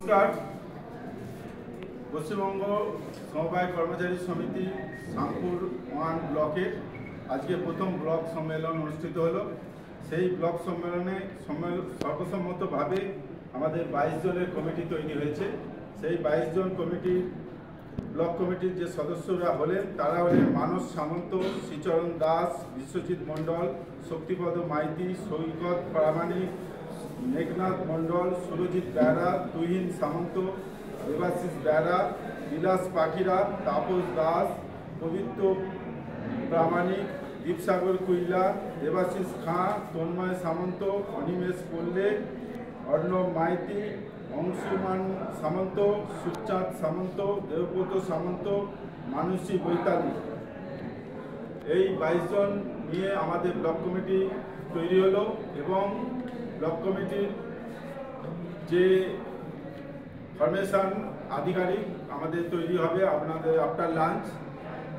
নমস্কার। পশ্চিমবঙ্গ সমবায় কর্মচারী সমিতি শামপুর 1 ব্লকে আজকে প্রথম ব্লক সম্মেলন অনুষ্ঠিত হলো। সেই ব্লক সম্মেলনে সর্বসম্মতভাবে আমাদের 22 জনের কমিটি তৈরি হয়েছে। সেই 22 জন ব্লক কমিটির যে সদস্যরা হলেন তারা হলেন মানস সামন্ত, শ্রীচরণ দাস, বিশ্বজিৎ মণ্ডল, শক্তিপদ মাইতি, সৈকত প্রামাণিক, মেঘনাথ মণ্ডল, সুরজিৎ বেড়া, তুহিন সামন্ত, দেবাশিস বেড়া, বিলাস পাখিরা, তাপস দাস, পবিত্র প্রামাণিক, দীপসাগর কুইল্লা, দেবাশিস খাঁ, তন্ময় সামন্ত, অনিমেষ পল্লে, অর্ণব মাইতি, অংশুমান সামন্ত, সুচাঁদ সামন্ত, দেবব্রত সামন্ত, মানসী বৈতালী। এই 22 জন নিয়ে আমাদের ব্লক কমিটি তৈরি হলো এবং ব্লক কমিটির যে ফরমেশন আধিকারিক আমাদের তৈরি হবে আফটার লাঞ্চ।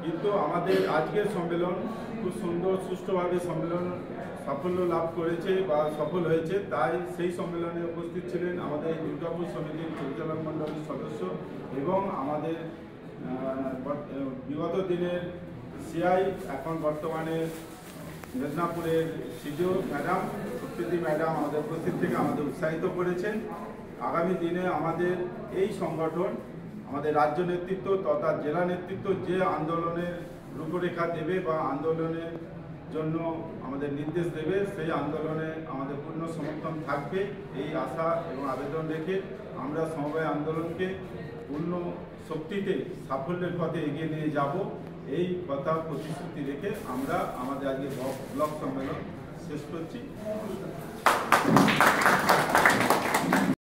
কিন্তু আমাদের আজকের সম্মেলন খুব সুন্দর সুষ্ঠুভাবে সম্মেলন সাফল্য লাভ করেছে বা সফল হয়েছে। তাই সেই সম্মেলনে উপস্থিত ছিলেন আমাদের দুর্গাপুর সমিতির পরিচালক মণ্ডলীর সদস্য এবং আমাদের বিগত দিনের সিআই, এখন বর্তমানে মেদিনীপুরের সিডিও ম্যাডাম সুপ্রীতি ম্যাডাম আমাদের উপস্থিত থেকে আমাদের উৎসাহিত করেছেন। আগামী দিনে আমাদের এই সংগঠন, আমাদের রাজ্য নেতৃত্ব তথা জেলা নেতৃত্ব যে আন্দোলনের রূপরেখা দেবে বা আন্দোলনের জন্য আমাদের নির্দেশ দেবে, সেই আন্দোলনে আমাদের পূর্ণ সমর্থন থাকবে। এই আশা এবং আবেদন রেখে আমরা সমবায় আন্দোলনকে পূর্ণ শক্তিতে সাফল্যের পথে এগিয়ে নিয়ে যাব, এই কথা প্রতিশ্রুতি রেখে আমরা আমাদের আজকে ব্লক সম্মেলন শেষ করছি।